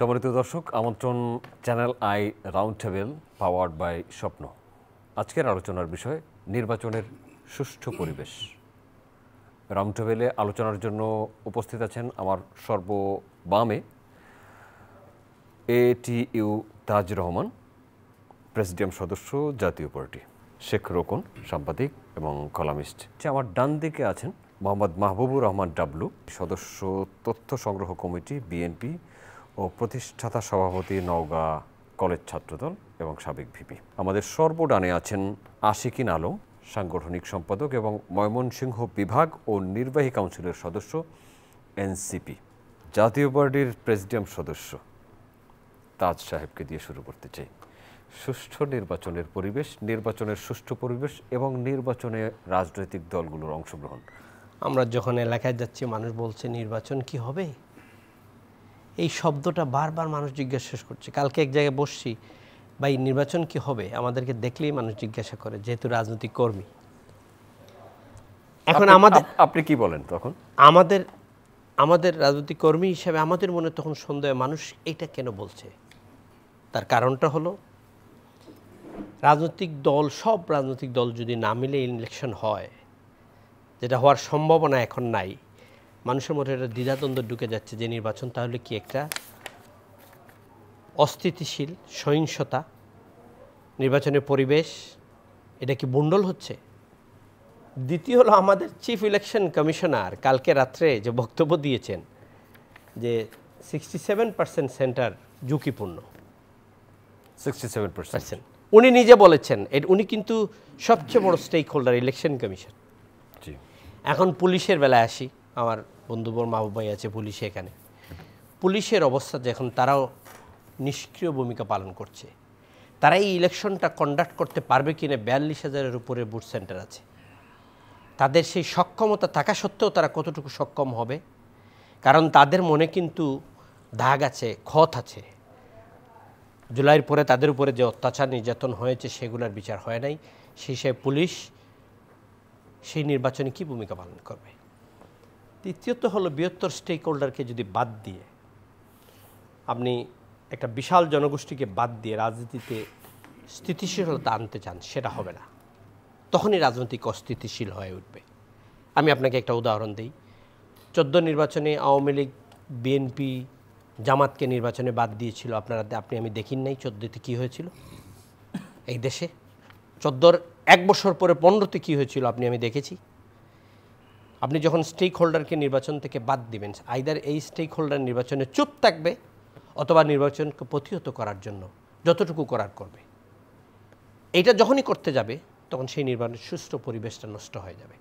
সম্মানিত দর্শক, Amontron channel I round table powered by Swapno. আজকের আলোচনার বিষয় নির্বাচনের সুষ্ঠু পরিবেশ। রাউন্ড টেবিলে আলোচনার জন্য উপস্থিত আছেন আমার সর্ববামে ATU তাজ রহমান, প্রেসিডিয়াম সদস্য, জাতীয় পার্টি, শেখ রোকন, সাংবাদিক এবং কলামিস্ট। আমার ডান দিকে আছেন মোহাম্মদ মাহবুবুর রহমান ডাবলু, সদস্য, তথ্য সংগ্রহ কমিটি, বিএনপি ও প্রতিষ্ঠাতা সভাপতি, নওগাঁ কলেজ ছাত্রদল এবং সাবেক ভিপি। আমাদের সর্বডানে আছেন আশিকিন আলম, সাংগঠনিক সম্পাদক এবং ময়মনসিংহ বিভাগ ও নির্বাহী কাউন্সিলের সদস্য, এনসিপি। জাতীয় পার্টির প্রেসিডিয়াম সদস্য তাজ সাহেবকে দিয়ে শুরু করতে চাই। সুষ্ঠু নির্বাচনের পরিবেশ, নির্বাচনের সুষ্ঠু পরিবেশ এবং নির্বাচনে রাজনৈতিক দলগুলোর অংশগ্রহণ। আমরা যখন এলাকায় যাচ্ছি, মানুষ বলছে নির্বাচন কি হবে, এই শব্দটা বারবার মানুষ জিজ্ঞাসা করছে। কালকে এক জায়গায় বসছি, ভাই নির্বাচন কি হবে, আমাদেরকে দেখলেই মানুষ জিজ্ঞাসা করে, যেহেতু রাজনৈতিক কর্মী। এখন আপনি কি বলেন তখন? আমাদের রাজনৈতিক কর্মী হিসেবে আমাদের মনে তখন সন্দেহ, মানুষ এইটা কেন বলছে। তার কারণটা হলো, রাজনৈতিক দল, সব রাজনৈতিক দল যদি না মিলে ইলেকশন হয়, যেটা হওয়ার সম্ভাবনা এখন নাই, মানুষের মধ্যে একটা দ্বিধাদ্বন্দ্ব ঢুকে যাচ্ছে যে নির্বাচন তাহলে কি একটা অস্থিতিশীল সহিংসতা, নির্বাচনের পরিবেশ এটা কি বুন্ডল হচ্ছে। দ্বিতীয় হলো, আমাদের চিফ ইলেকশন কমিশনার কালকে রাত্রে যে বক্তব্য দিয়েছেন যে 67% সেন্টার ঝুঁকিপূর্ণ। 67%। উনি নিজে বলেছেন, উনি কিন্তু সবচেয়ে বড় স্টেক হোল্ডার ইলেকশন কমিশন। এখন পুলিশের বেলায় আসি, আমার বন্ধুবর মাহবুব ভাই আছে পুলিশে, এখানে পুলিশের অবস্থা যখন তারাও নিষ্ক্রিয় ভূমিকা পালন করছে, তারা এই ইলেকশনটা কন্ডাক্ট করতে পারবে কিনা, 42,000-এর উপরে বুথ সেন্টার আছে, তাদের সেই সক্ষমতা থাকা সত্ত্বেও তারা কতটুকু সক্ষম হবে। কারণ তাদের মনে কিন্তু দাগ আছে, ক্ষত আছে। জুলাইয়ের পরে তাদের উপরে যে অত্যাচার নির্যাতন হয়েছে সেগুলোর বিচার হয় নাই। সেই হিসেবে পুলিশ সেই নির্বাচনে কী ভূমিকা পালন করবে। তৃতীয়ত হলো, বৃহত্তর স্টেক হোল্ডারকে যদি বাদ দিয়ে, আপনি একটা বিশাল জনগোষ্ঠীকে বাদ দিয়ে রাজনীতিতে স্থিতিশীলতা আনতে চান, সেটা হবে না। তখনই রাজনৈতিক অস্থিতিশীল হয়ে উঠবে। আমি আপনাকে একটা উদাহরণ দিই। 14 নির্বাচনে আওয়ামী লীগ, বিএনপি, জামাতকে নির্বাচনে বাদ দিয়েছিল। আমি দেখিন নাই 14তে কী হয়েছিল এই দেশে। 14-র 1 বছর পরে 15তে কী হয়েছিল আমি দেখেছি। আপনি যখন স্টেক হোল্ডারকে নির্বাচন থেকে বাদ দিবেন, আইদার এই স্টেক হোল্ডার নির্বাচনে চুপ থাকবে অথবা নির্বাচনকে প্রতিহত করার জন্য যতটুকু করার করবে। এইটা যখনই করতে যাবে, তখন সেই নির্বাচনের সুষ্ঠু পরিবেশটা নষ্ট হয়ে যাবে।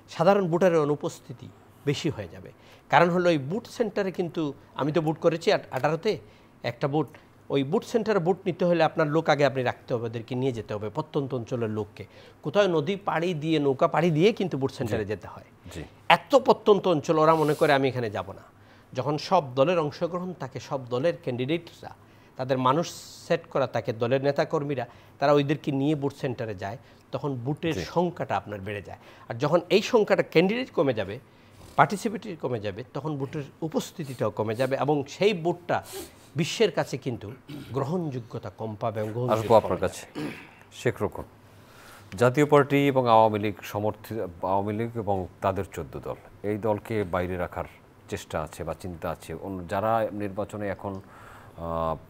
সাধারণ ভোটারের অনুপস্থিতি বেশি হয়ে যাবে। কারণ হলো, ওই বুথ সেন্টারে কিন্তু, আমি তো বুট করেছি 18তে একটা বুট, ওই বুথ সেন্টারে বুট নিতে হলে আপনার লোক আগে আপনি রাখতে হবে, ওদেরকে নিয়ে যেতে হবে, প্রত্যন্ত অঞ্চলের লোককে। কোথাও নদী পাড়ি দিয়ে, নৌকা পাড়ি দিয়ে কিন্তু বুথ সেন্টারে যেতে হয়। এত প্রত্যন্ত অঞ্চল, ওরা মনে করে আমি এখানে যাব না। যখন সব দলের অংশগ্রহণ থাকে, সব দলের ক্যান্ডিডেটরা, তাদের মানুষ সেট করা থাকে, দলের নেতাকর্মীরা, তারা ওইদেরকে নিয়ে বুথ সেন্টারে যায়, তখন বুটের সংখ্যাটা আপনার বেড়ে যায়। আর যখন এই সংখ্যাটা, ক্যান্ডিডেট কমে যাবে, পার্টিসিপেটরি কমে যাবে, তখন বুটের উপস্থিতিটাও কমে যাবে এবং সেই বুটটা বিশ্বের কাছে কিন্তু গ্রহণযোগ্যতা কম পাবে। আপনার কাছে শেখ রোকন, জাতীয় পার্টি এবং আওয়ামী লীগ সমর্থিত, আওয়ামী লীগ এবং তাদের 14 দল, এই দলকে বাইরে রাখার চেষ্টা আছে বা চিন্তা আছে। যারা নির্বাচনে এখন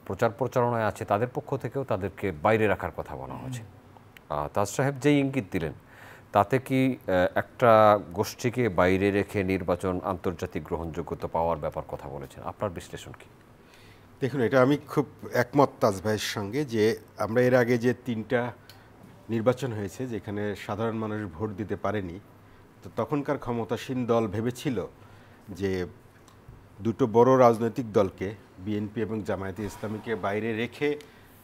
প্রচার প্রচারণায় আছে, তাদের পক্ষ থেকেও তাদেরকে বাইরে রাখার কথা বলা হয়েছে। তাজ সাহেব যেই ইঙ্গিত দিলেন, তাতে কি একটা গোষ্ঠীকে বাইরে রেখে নির্বাচন আন্তর্জাতিক গ্রহণযোগ্যতা পাওয়ার ব্যাপার কথা বলেছেন? আপনার বিশ্লেষণ কি? দেখুন, এটা আমি খুব একমত তাজ ভাইয়ের সঙ্গে, যে আমরা এর আগে যে 3টা নির্বাচন হয়েছে যেখানে সাধারণ মানুষ ভোট দিতে পারেনি, তো তখনকার ক্ষমতাসীন দল ভেবেছিল যে দুটো বড় রাজনৈতিক দলকে, বিএনপি এবং জামায়াতে ইসলামীকে বাইরে রেখে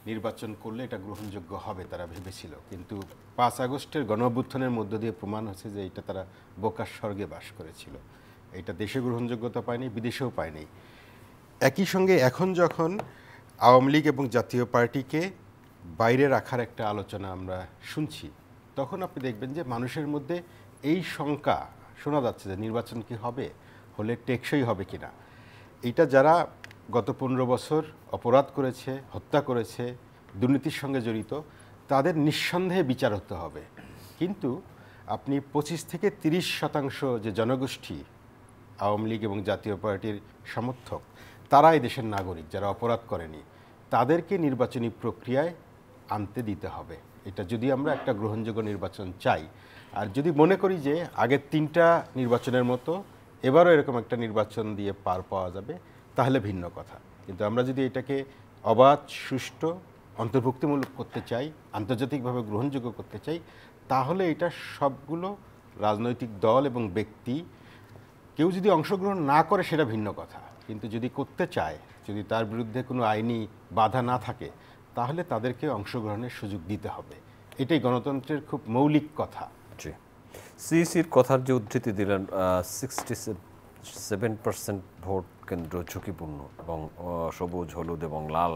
নির্বাচন করলে এটা গ্রহণযোগ্য হবে, তারা ভেবেছিল। কিন্তু 5 আগস্টের গণঅভ্যুত্থানের মধ্য দিয়ে প্রমাণ হচ্ছে যে এটা তারা বোকার স্বর্গে বাস করেছিল। এটা দেশে গ্রহণযোগ্যতা পায়নি, বিদেশেও পায়নি। একই সঙ্গে এখন যখন আওয়ামী লীগ এবং জাতীয় পার্টিকে বাইরে রাখার একটা আলোচনা আমরা শুনছি, তখন আপনি দেখবেন যে মানুষের মধ্যে এই শঙ্কা শোনা যাচ্ছে যে নির্বাচন কি হবে, হলে টেকসই হবে কিনা। এটা যারা গত 15 বছর অপরাধ করেছে, হত্যা করেছে, দুর্নীতির সঙ্গে জড়িত, তাদের নিঃসন্দেহে বিচার হতে হবে। কিন্তু আপনি 25 থেকে 30% যে জনগোষ্ঠী আওয়ামী লীগ এবং জাতীয় পার্টির সমর্থক, তারা এই দেশের নাগরিক, যারা অপরাধ করেনি, তাদেরকে নির্বাচনী প্রক্রিয়ায় আনতে দিতে হবে। এটা যদি আমরা একটা গ্রহণযোগ্য নির্বাচন চাই, আর যদি মনে করি যে আগের 3টা নির্বাচনের মতো এবারও এরকম একটা নির্বাচন দিয়ে পার পাওয়া যাবে, তাহলে ভিন্ন কথা। কিন্তু আমরা যদি এটাকে অবাধ, সুষ্ঠু, অন্তর্ভুক্তিমূলক করতে চাই, আন্তর্জাতিকভাবে গ্রহণযোগ্য করতে চাই, তাহলে এটা সবগুলো রাজনৈতিক দল এবং ব্যক্তি, কেউ যদি অংশগ্রহণ না করে সেটা ভিন্ন কথা, কিন্তু যদি করতে চায়, যদি তার বিরুদ্ধে কোনো আইনি বাধা না থাকে, তাহলে তাদেরকে অংশগ্রহণের সুযোগ দিতে হবে। এটাই গণতন্ত্রের খুব মৌলিক কথা। জি, সিইসির কথার যে উদ্ধৃতি দিলেন, 67% ভোট কেন্দ্র ঝুঁকিপূর্ণ এবং সবুজ, হলুদ এবং লাল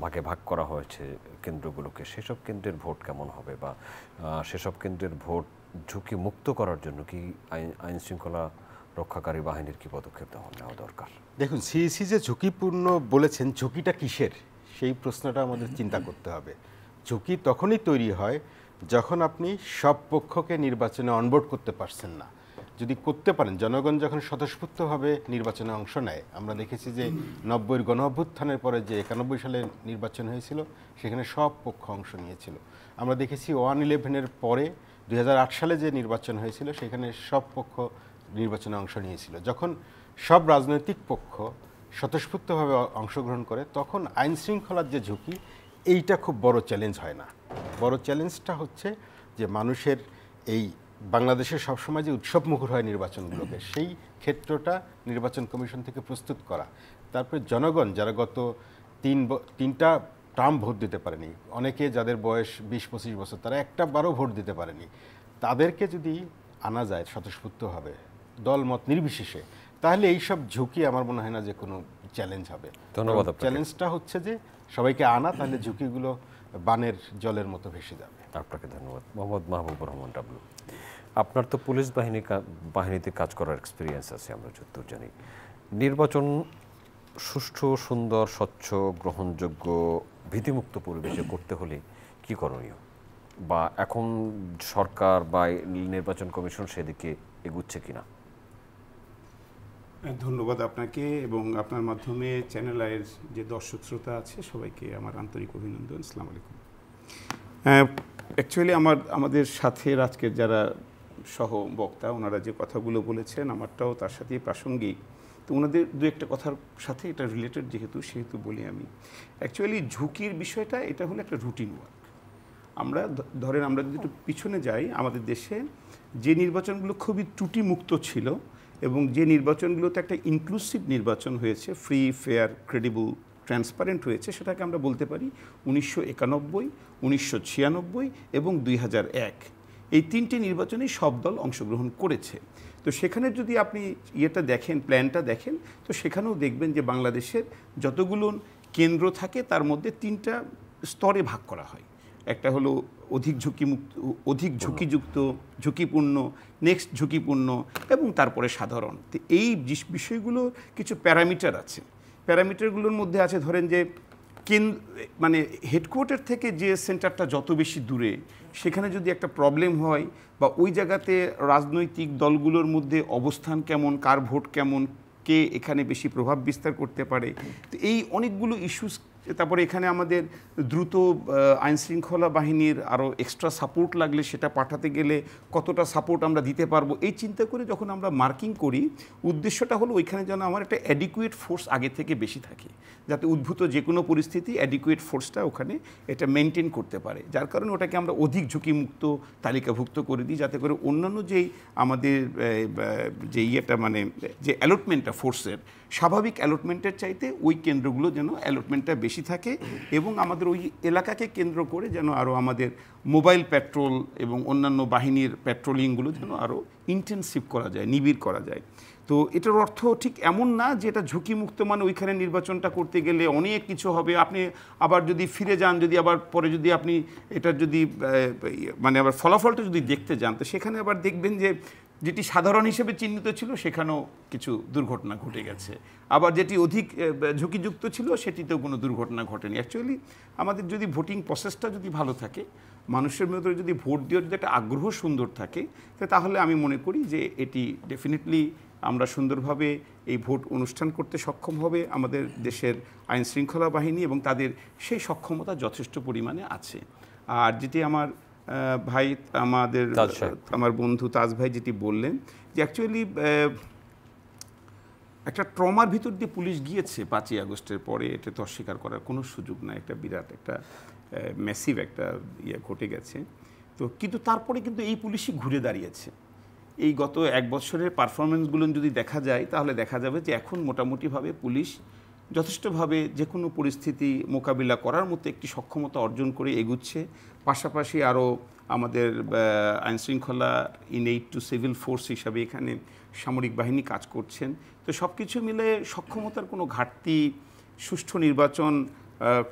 ভাগে ভাগ করা হয়েছে কেন্দ্রগুলোকে। সেসব কেন্দ্রের ভোট কেমন হবে, বা সেসব কেন্দ্রের ভোট ঝুঁকি মুক্ত করার জন্য কি আইন শৃঙ্খলা রক্ষাকারী বাহিনীর কি পদক্ষেপ নেওয়া দরকার? দেখুন, সিইসি যে ঝুঁকিপূর্ণ বলেছেন, ঝুঁকিটা কিসের, সেই প্রশ্নটা আমাদের চিন্তা করতে হবে। ঝুঁকি তখনই তৈরি হয় যখন আপনি সব পক্ষকে নির্বাচনে অনবোর্ড করতে পারছেন না। যদি করতে পারেন, জনগণ যখন স্বতঃস্ফূর্তভাবে নির্বাচনে অংশ নেয়, আমরা দেখেছি যে 90-এর গণঅভ্যুত্থানের পরে যে 91 সালে নির্বাচন হয়েছিল, সেখানে সব পক্ষ অংশ নিয়েছিল। আমরা দেখেছি 1/11-এর পরে 2008 সালে যে নির্বাচন হয়েছিল, সেখানে সব পক্ষ নির্বাচনে অংশ নিয়েছিল। যখন সব রাজনৈতিক পক্ষ স্বতঃস্ফূর্তভাবে অংশগ্রহণ করে, তখন আইন শৃঙ্খলার যে ঝুঁকি, এইটা খুব বড় চ্যালেঞ্জ হয় না। বড় চ্যালেঞ্জটা হচ্ছে যে মানুষের এই বাংলাদেশের সবসময় যে উৎসব মুখর হয় নির্বাচনগুলোকে, সেই ক্ষেত্রটা নির্বাচন কমিশন থেকে প্রস্তুত করা। তারপরে জনগণ যারা গত তিনটা টার্ম ভোট দিতে পারেনি, অনেকে যাদের বয়স 20-25 বছর, তারা একটা বারও ভোট দিতে পারেনি, তাদেরকে যদি আনা যায় স্বতঃস্ফূর্তভাবে, দলমত নির্বিশেষে, তাহলে এইসব ঝুঁকি আমার মনে হয় না যে কোনো চ্যালেঞ্জ হবে। ধন্যবাদ। চ্যালেঞ্জটা হচ্ছে যে সবাইকে আনা, তাহলে ঝুঁকিগুলো বানের জলের মতো ভেসে যাবে। আপনাকে ধন্যবাদ। মোহাম্মদ মাহবুবুর রহমান ডাবলু, আপনার তো পুলিশ বাহিনীতে কাজ করার এক্সপিরিয়েন্স আছে, আমরা যতদূর জানি। নির্বাচন সুষ্ঠু, সুন্দর, স্বচ্ছ, গ্রহণযোগ্য, ভীতিমুক্ত পরিবেশে করতে হলে কি করণীয়, বা এখন সরকার বা নির্বাচন কমিশন সেদিকে এগুচ্ছে কিনা? ধন্যবাদ আপনাকে এবং আপনার মাধ্যমে চ্যানেল আইয়ের যে দর্শক শ্রোতা আছে সবাইকে আমার আন্তরিক অভিনন্দন। আসসালামু আলাইকুম। অ্যাকচুয়ালি আমাদের সাথে আজকের যারা সহ বক্তা, ওনারা যে কথাগুলো বলেছেন, আমারটাও তার সাথে প্রাসঙ্গিক। তো ওনাদের দু একটা কথার সাথে এটা রিলেটেড সেহেতু বলি আমি। অ্যাকচুয়ালি ঝুঁকির বিষয়টা এটা হলো একটা রুটিন ওয়ার্ক। আমরা ধরেন আমরা যদি একটু পিছনে যাই, আমাদের দেশে যে নির্বাচনগুলো খুবই ত্রুটিমুক্ত ছিল এবং যে নির্বাচনগুলোতে একটা ইনক্লুসিভ নির্বাচন হয়েছে, ফ্রি, ফেয়ার, ক্রেডিবল, ট্রান্সপারেন্ট হয়েছে, সেটাকে আমরা বলতে পারি 1991, 1996 এবং 2001। এই 3টি নির্বাচনেই সব দল অংশগ্রহণ করেছে। তো সেখানে যদি আপনি প্ল্যানটা দেখেন, তো সেখানেও দেখবেন যে বাংলাদেশের যতগুলো কেন্দ্র থাকে তার মধ্যে 3টা স্তরে ভাগ করা হয়। একটা হলো অধিক ঝুঁকিযুক্ত, ঝুঁকিপূর্ণ, নেক্সট ঝুঁকিপূর্ণ এবং তারপরে সাধারণ। তো এই বিষয়গুলো কিছু প্যারামিটার আছে। প্যারামিটারগুলোর মধ্যে আছে, ধরেন যে মানে হেডকোয়ার্টার থেকে যে সেন্টারটা যত বেশি দূরে, সেখানে যদি একটা প্রবলেম হয় বা ওই জায়গাতে রাজনৈতিক দলগুলোর মধ্যে অবস্থান কেমন, কার ভোট কেমন, কে এখানে বেশি প্রভাব বিস্তার করতে পারে, তো এই অনেকগুলো ইস্যুস। তারপরে এখানে আমাদের দ্রুত আইনশৃঙ্খলা বাহিনীর আরও এক্সট্রা সাপোর্ট লাগলে সেটা পাঠাতে গেলে কতটা সাপোর্ট আমরা দিতে পারবো, এই চিন্তা করে যখন আমরা মার্কিং করি, উদ্দেশ্যটা হলো ওইখানে যেন আমার একটা অ্যাডিকুয়েট ফোর্স আগে থেকে বেশি থাকে, যাতে উদ্ভূত যে কোনো পরিস্থিতি অ্যাডিকুয়েট ফোর্সটা ওখানে এটা মেনটেন করতে পারে। যার কারণে ওটাকে আমরা অধিক ঝুঁকিমুক্ত তালিকাভুক্ত করে দিই, যাতে করে অন্যান্য যেই আমাদের যে মানে যে অ্যালটমেন্টটা ফোর্সের, স্বাভাবিক অ্যালটমেন্টের চাইতে ওই কেন্দ্রগুলো যেন অ্যালটমেন্টটা বেশি থাকে এবং আমাদের ওই এলাকাকে কেন্দ্র করে যেন আরও আমাদের মোবাইল পেট্রোল এবং অন্যান্য বাহিনীর পেট্রোলিংগুলো যেন আরও ইন্টেন্সিভ করা যায়, নিবিড় করা যায়। তো এটার অর্থ ঠিক এমন না যে এটা ঝুঁকিমুক্ত মানে ওইখানে নির্বাচনটা করতে গেলে অনেক কিছু হবে। আপনি আবার যদি ফিরে যান, যদি আবার পরে যদি আপনি এটার যদি মানে আবার ফলাফলটা যদি দেখতে যান, তো সেখানে আবার দেখবেন যে যেটি সাধারণ হিসেবে চিহ্নিত ছিল সেখানেও কিছু দুর্ঘটনা ঘটে গেছে, আবার যেটি অধিক ঝুঁকিযুক্ত ছিল সেটিতেও কোনো দুর্ঘটনা ঘটেনি। অ্যাকচুয়ালি আমাদের যদি ভোটিং প্রসেসটা যদি ভালো থাকে, মানুষের মধ্যে যদি ভোট দেওয়ার যদি একটা আগ্রহ সুন্দর থাকে, তাহলে আমি মনে করি যে এটি ডেফিনেটলি আমরা সুন্দরভাবে এই ভোট অনুষ্ঠান করতে সক্ষম হবে। আমাদের দেশের আইন শৃঙ্খলা বাহিনী এবং তাদের সেই সক্ষমতা যথেষ্ট পরিমাণে আছে। আর যেটি আমার ভাই আমার বন্ধু তাজ ভাই যেটি বললেন যে অ্যাকচুয়ালি একটা ট্রমার ভিতর দিয়ে পুলিশ গিয়েছে 5ই আগস্টের পরে, এটা তো অস্বীকার করার কোনো সুযোগ নাই। একটা বিরাট একটা ম্যাসিভ একটা ঘটে গেছে। তো কিন্তু তারপরে কিন্তু এই পুলিশই ঘুরে দাঁড়িয়েছে। এই গত 1 বছরের পারফরমেন্সগুলো যদি দেখা যায় তাহলে দেখা যাবে যে এখন মোটামুটিভাবে পুলিশ যথেষ্টভাবে যে কোনো পরিস্থিতি মোকাবিলা করার মতো একটি সক্ষমতা অর্জন করে এগুচ্ছে। পাশাপাশি আরও আমাদের আইনশৃঙ্খলা ইনএইড টু সিভিল ফোর্স হিসাবে এখানে সামরিক বাহিনী কাজ করছেন। তো সব কিছু মিলে সক্ষমতার কোনো ঘাটতি সুষ্ঠু নির্বাচন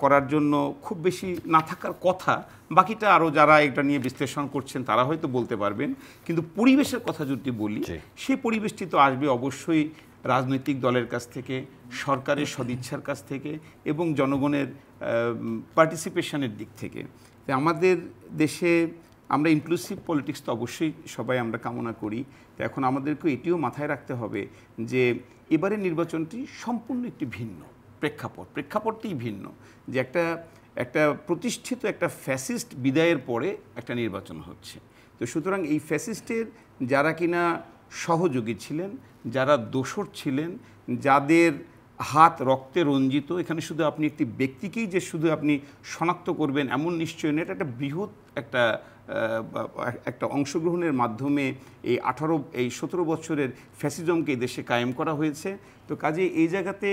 করার জন্য খুব বেশি না থাকার কথা। বাকিটা আরও যারা এটা নিয়ে বিশ্লেষণ করছেন তারা হয়তো বলতে পারবেন। কিন্তু পরিবেশের কথা যদি বলি, সেই পরিবেশটি তো আসবে অবশ্যই রাজনৈতিক দলের কাছ থেকে, সরকারের সদিচ্ছার কাছ থেকে এবং জনগণের পার্টিসিপেশনের দিক থেকে। আমাদের দেশে আমরা ইনক্লুসিভ পলিটিক্স তো অবশ্যই সবাই আমরা কামনা করি। তো এখন আমাদেরকে এটিও মাথায় রাখতে হবে যে এবারের নির্বাচনটি সম্পূর্ণ একটি ভিন্ন প্রেক্ষাপটটিই ভিন্ন। যে একটা প্রতিষ্ঠিত একটা ফ্যাসিস্ট বিদায়ের পরে একটা নির্বাচন হচ্ছে। তো সুতরাং এই ফ্যাসিস্টের যারা কিনা সহযোগী ছিলেন, যারা দোসর ছিলেন, যাদের হাত রক্তে রঞ্জিত, এখানে শুধু আপনি একটি ব্যক্তিকেই যে শুধু আপনি শনাক্ত করবেন এমন নিশ্চয় নেই। এটা একটা বৃহৎ একটা অংশগ্রহণের মাধ্যমে এই 17 বছরের ফ্যাসিজমকে দেশে কায়েম করা হয়েছে। তো কাজে এই জায়গাতে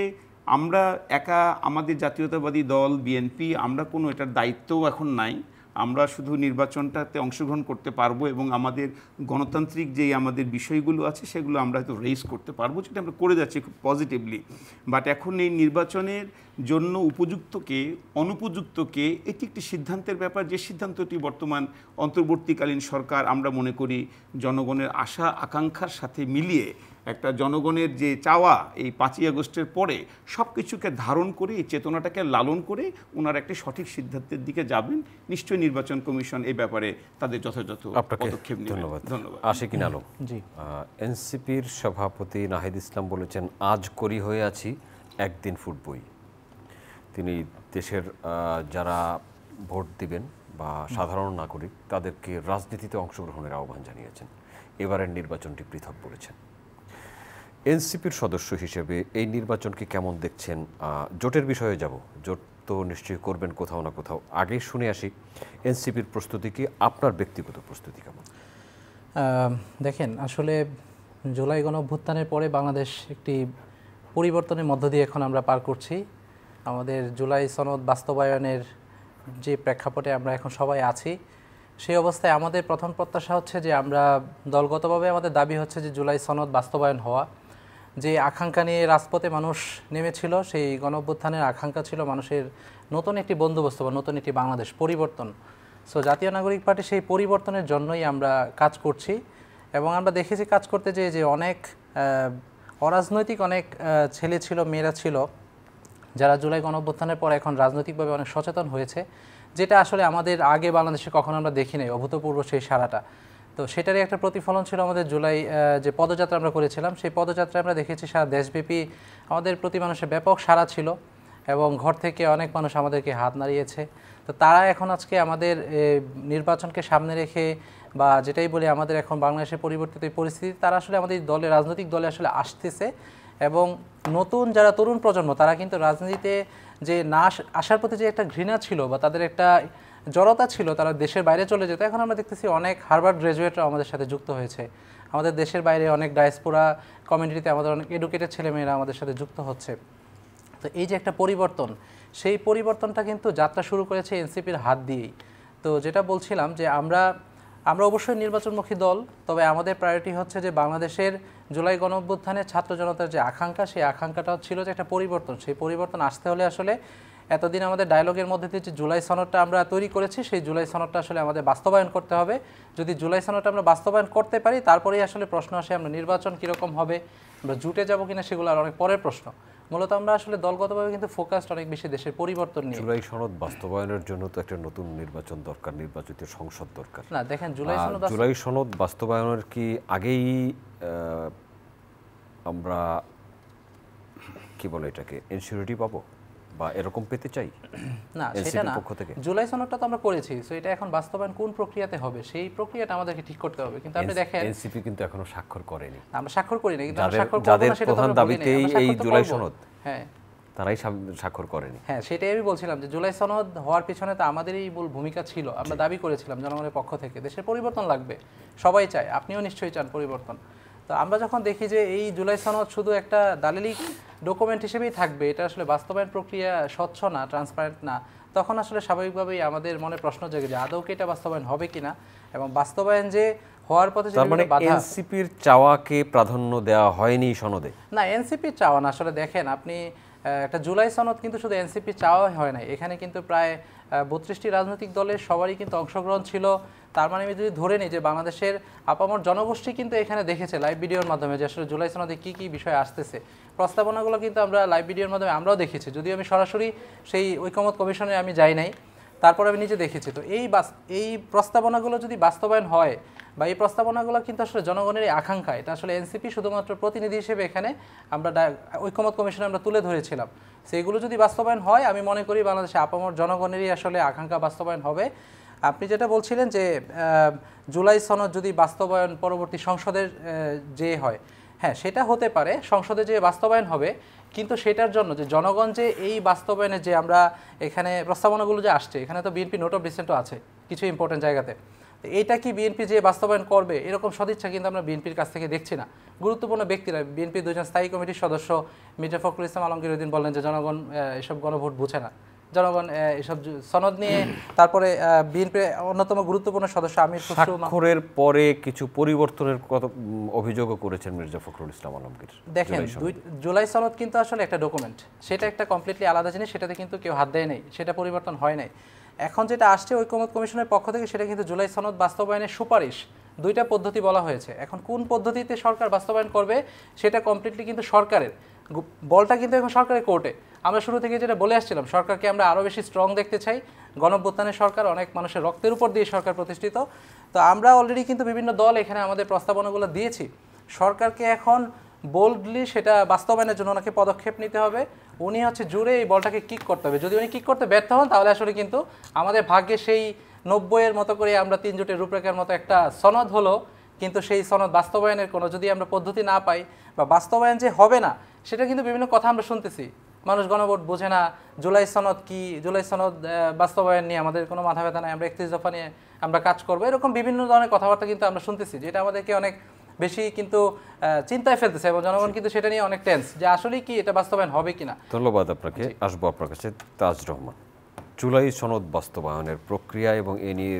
আমরা একা আমাদের জাতীয়তাবাদী দল বিএনপি আমরা কোনো এটার দায়িত্বও এখন নাই। আমরা শুধু নির্বাচনটাতে অংশগ্রহণ করতে পারবো এবং আমাদের গণতান্ত্রিক যেই আমাদের বিষয়গুলো আছে সেগুলো আমরা হয়তো রেইজ করতে পারবো, যেটা আমরা করে যাচ্ছি খুব পজিটিভলি। বাট এখন এই নির্বাচনের জন্য উপযুক্তকে অনুপযুক্তকে এটি একটি সিদ্ধান্তের ব্যাপার, যে সিদ্ধান্তটি বর্তমান অন্তর্বর্তীকালীন সরকার আমরা মনে করি জনগণের আশা আকাঙ্ক্ষার সাথে মিলিয়ে একটা জনগণের যে চাওয়া এই 5ই আগস্টের পরে সব কিছুকে ধারণ করে এই চেতনাটাকে লালন করে ওনারা একটা সঠিক সিদ্ধান্তের দিকে যাবেন। নিশ্চয়ই নির্বাচন কমিশন এই ব্যাপারে তাদের যথাযথ পদক্ষেপ নেবে। ধন্যবাদ। আশিকিন আলম, এনসিপির সভাপতি নাহিদ ইসলাম বলেছেন, আজ করি হয়ে আছি, একদিন ফুটবই। তিনি দেশের যারা ভোট দিবেন বা সাধারণ নাগরিক তাদেরকে রাজনীতিতে অংশগ্রহণের আহ্বান জানিয়েছেন। এবারের নির্বাচনটি পৃথক বলেছেন। এনসিপির সদস্য হিসেবে এই নির্বাচনকে কেমন দেখছেন? জোটের বিষয়ে যাব, জোট তো নিশ্চয়ই করবেন কোথাও না কোথাও। আগেই শুনে আসি এনসিপির প্রস্তুতি কি, আপনার ব্যক্তিগত প্রস্তুতি কেমন? দেখেন, আসলে জুলাই গণঅভ্যুত্থানের পরে বাংলাদেশ একটি পরিবর্তনের মধ্য দিয়ে এখন আমরা পার করছি। আমাদের জুলাই সনদ বাস্তবায়নের যে প্রেক্ষাপটে আমরা এখন সবাই আছি, সেই অবস্থায় আমাদের প্রথম প্রত্যাশা হচ্ছে যে আমরা দলগতভাবে আমাদের দাবি হচ্ছে যে জুলাই সনদ বাস্তবায়ন হওয়া। যে আকাঙ্ক্ষা নিয়ে রাজপথে মানুষ নেমেছিল, সেই গণঅভ্যুত্থানের আকাঙ্ক্ষা ছিল মানুষের নতুন একটি বন্দোবস্ত বা নতুন একটি বাংলাদেশ, পরিবর্তন। সো জাতীয় নাগরিক পার্টি সেই পরিবর্তনের জন্যই আমরা কাজ করছি এবং আমরা দেখেছি কাজ করতে যে অনেক অরাজনৈতিক অনেক ছেলে ছিল, মেয়েরা ছিল যারা জুলাই গণঅভ্যুত্থানের পর এখন রাজনৈতিকভাবে অনেক সচেতন হয়েছে, যেটা আসলে আমাদের আগে বাংলাদেশে কখনো আমরা দেখি নাই, অভূতপূর্ব সেই সারাটা। তো সেটারই একটা প্রতিফলন ছিল আমাদের জুলাই যে পদযাত্রা আমরা করেছিলাম, সেই পদযাত্রায় আমরা দেখেছি সারা দেশব্যাপী আমাদের প্রতি মানুষের ব্যাপক সাড়া ছিল এবং ঘর থেকে অনেক মানুষ আমাদেরকে হাত নাড়িয়েছে। তো তারা এখন আজকে আমাদের নির্বাচনকে সামনে রেখে বা যেটাই বলি আমাদের এখন বাংলাদেশের পরিবর্তিত পরিস্থিতি, তারা আসলে আমাদের দলে রাজনৈতিক দলে আসলে আসতেছে এবং নতুন যারা তরুণ প্রজন্ম তারা কিন্তু রাজনীতিতে যে না আসার প্রতি যে একটা ঘৃণা ছিল বা তাদের একটা জড়তা ছিল, তারা দেশের বাইরে চলে যেত। এখন আমরা দেখতেছি অনেক হার্ভার্ড গ্র্যাজুয়েটরা আমাদের সাথে যুক্ত হয়েছে, আমাদের দেশের বাইরে অনেক ডায়াসপোরা কমিউনিটিতে আমাদের অনেক এডুকেটেড ছেলেমেয়েরা আমাদের সাথে যুক্ত হচ্ছে। তো এই যে একটা পরিবর্তন, সেই পরিবর্তনটা কিন্তু যাত্রা শুরু করেছে এনসিপির হাত দিয়েই। তো যেটা বলছিলাম যে আমরা অবশ্যই নির্বাচনমুখী দল, তবে আমাদের প্রায়োরিটি হচ্ছে যে বাংলাদেশের জুলাই গণঅভ্যুত্থানের ছাত্র জনতার যে আকাঙ্ক্ষা, সেই আকাঙ্ক্ষাটা ছিল যে একটা পরিবর্তন। সেই পরিবর্তন আসতে হলে আসলে এতদিন আমাদের ডায়লগের মধ্যে দিয়ে যে জুলাই সনদটা আমরা তৈরি করেছি, সেই জুলাই সনদটা আসলে আমাদের বাস্তবায়ন করতে হবে। যদি জুলাই সনদটা আমরা বাস্তবায়ন করতে পারি, তারপরেই আসলে প্রশ্ন আসে আমরা নির্বাচন কীরকম হবে, আমরা জুটে যাব কিনা, সেগুলো আর অনেক পরের প্রশ্ন। মূলত আমরা আসলে দলগতভাবে কিন্তু ফোকাসড অনেক বেশি দেশের পরিবর্তন নিয়ে। জুলাই সনদ বাস্তবায়নের জন্য তো একটা নতুন নির্বাচন দরকার, নির্বাচিত সংসদ দরকার। না দেখেন, জুলাই সনদ বাস্তবায়নের কি আগেই আমরা কি বলে এটাকে ইনসিউরিটি পাবো বা এরকম পেতে চাই? না সেটা না, জুলাই সনদটা তো আমরা করেছি, সো এটা এখন বাস্তবায়ন কোন প্রক্রিয়াতে হবে সেই প্রক্রিয়াটা আমাদেরকে ঠিক করতে হবে। কিন্তু আপনি দেখেন এনসিপি কিন্তু এখনো স্বাক্ষর করেনি। আমরা স্বাক্ষর করি না, কিন্তু আমরা স্বাক্ষর করব যাদের না সেটা প্রধান দাবিতেই এই জুলাই সনদ, হ্যাঁ তারাই স্বাক্ষর করেনি। হ্যাঁ সেটাই আমি বলছিলাম যে জুলাই সনদ হওয়ার পিছনে তো আমাদেরই মূল ভূমিকা ছিল। আমরা দাবি করেছিলাম জনগণের পক্ষ থেকে দেশের পরিবর্তন লাগবে, সবাই চায়, আপনিও নিশ্চয়ই চান পরিবর্তন। তো আমরা যখন দেখি যে এই জুলাই সনদ শুধু একটা দালিলিক ডকুমেন্ট হিসেবেই থাকবে, এটা আসলে বাস্তবায়ন প্রক্রিয়া স্বচ্ছ না, ট্রান্সপারেন্ট না, তখন আসলে স্বাভাবিকভাবেই আমাদের মনে প্রশ্ন জেগে যে আদৌ কি এটা বাস্তবায়ন হবে কিনা, এবং বাস্তবায়ন যে হওয়ার পথে যে বাধা। এনসিপির চাওয়াকে প্রাধান্য দেওয়া হয়নি সনদে? না, এনসিপির চাওয়া না। আসলে দেখেন আপনি, একটা জুলাই সনদ কিন্তু শুধু এনসিপি চাওয়া হয় নাই, এখানে কিন্তু প্রায় 32টি রাজনৈতিক দলের সবারই কিন্তু অংশগ্রহণ ছিল। তার মানে আমি যদি ধরে নিই যে বাংলাদেশের আপামর জনগোষ্ঠী কিন্তু এখানে দেখেছে লাইভ ভিডিওর মাধ্যমে যে আসলে জুলাই সনদে কী কী বিষয় আসতেছে, প্রস্তাবনাগুলো কিন্তু আমরা লাইভ ভিডিওর মাধ্যমে আমরাও দেখেছি, যদিও আমি সরাসরি সেই ঐকমত্য কমিশনে আমি যাই নাই, তারপরে আমি নিজে দেখেছি। তো এই প্রস্তাবনাগুলো যদি বাস্তবায়ন হয় বা এই প্রস্তাবনাগুলো কিন্তু আসলে জনগণের আকাঙ্ক্ষা, এটা আসলে এনসিপি শুধুমাত্র প্রতিনিধি হিসেবে এখানে আমরা ঐকমত্য কমিশনে আমরা তুলে ধরেছিলাম। সেইগুলো যদি বাস্তবায়ন হয়, আমি মনে করি বাংলাদেশে আপামর জনগণেরই আসলে আকাঙ্ক্ষা বাস্তবায়ন হবে। আপনি যেটা বলছিলেন যে জুলাই সনদ যদি বাস্তবায়ন পরবর্তী সংসদের যে হয়, হ্যাঁ সেটা হতে পারে, সংসদে যে বাস্তবায়ন হবে, কিন্তু সেটার জন্য যে জনগণ যে এই বাস্তবায়নে যে আমরা এখানে প্রস্তাবনাগুলো যে আসছে, এখানে তো বিএনপি নোট অফ ডিসেন্টও আছে কিছু ইম্পর্টেন্ট জায়গাতে, এইটা কি বিএনপি যে বাস্তবায়ন করবে এরকম সদিচ্ছা কিন্তু আমরা বিএনপির কাছ থেকে দেখছি না। গুরুত্বপূর্ণ ব্যক্তিরা, বিএনপির 2জন স্থায়ী কমিটির সদস্য মির্জা ফখরুল ইসলাম আলমগীর ওইদিন বললেন যে জনগণ এসব গণভোট বুঝে না, জনগণ এসব সনদ নিয়ে। তারপরে বিএনপির অন্যতম গুরুত্বপূর্ণ সদস্য আমির খসরু স্বাক্ষরের পরে কিছু পরিবর্তনের অভিযোগও করেছেন মির্জা ফখরুল ইসলাম আলমগীর। দেখেন, জুলাই সনদ কিন্তু আসলে একটা ডকুমেন্ট, সেটা একটা কমপ্লিটলি আলাদা জিনিস, সেটাতে কিন্তু কেউ হাত দেয় নাই, সেটা পরিবর্তন হয় নাই। এখন যেটা আসছে ঐকমত্য কমিশনের পক্ষ থেকে, সেটা কিন্তু জুলাই সনদ বাস্তবায়নের সুপারিশ, 2টা পদ্ধতি বলা হয়েছে। এখন কোন পদ্ধতিতে সরকার বাস্তবায়ন করবে সেটা কমপ্লিটলি কিন্তু সরকারের, বলটা কিন্তু এখন সরকারের কোর্টে। আমরা শুরু থেকে যেটা বলে আসছিলাম, সরকারকে আমরা আরও বেশি স্ট্রং দেখতে চাই। গণঅভ্যুত্থানের সরকার, অনেক মানুষের রক্তের উপর দিয়ে সরকার প্রতিষ্ঠিত। তো আমরা অলরেডি কিন্তু বিভিন্ন দল এখানে আমাদের প্রস্তাবনাগুলো দিয়েছি। সরকারকে এখন বোল্ডলি সেটা বাস্তবায়নের জন্য ওনাকে পদক্ষেপ নিতে হবে। উনি হচ্ছে জুড়ে এই বলটাকে কিক করতে হবে। যদি উনি কিক করতে ব্যর্থ হন, তাহলে আসলে কিন্তু আমাদের ভাগ্যে সেই 90-এর মতো করে আমরা 3 জোটের রূপরেখার মতো একটা সনদ হলো, কিন্তু সেই সনদ বাস্তবায়নের কোনো যদি আমরা পদ্ধতি না পাই, বা বাস্তবায়ন যে হবে না, সেটা কিন্তু বিভিন্ন কথা আমরা শুনতেছি। মানুষ গণভোট বোঝে না, জুলাই সনদ কি, জুলাই সনদ বাস্তবায়ন নিয়ে আমাদের কোনো মাথা ব্যথা নাই, আমরা 31 দফা নিয়ে আমরা কাজ করবো, এরকম বিভিন্ন ধরনের কথাবার্তা কিন্তু আমরা শুনতেছি, যেটা আমাদেরকে অনেক বেশি কিন্তু চিন্তায় ফেলতেছে, এবং জনগণ কিন্তু সেটা নিয়ে অনেক টেন্স যে আসলেই কি এটা বাস্তবায়ন হবে কিনা। ধন্যবাদ আপনাকে। আসবো আপনার কাছে তাজ রহমান। জুলাই সনদ বাস্তবায়নের প্রক্রিয়া এবং এ নিয়ে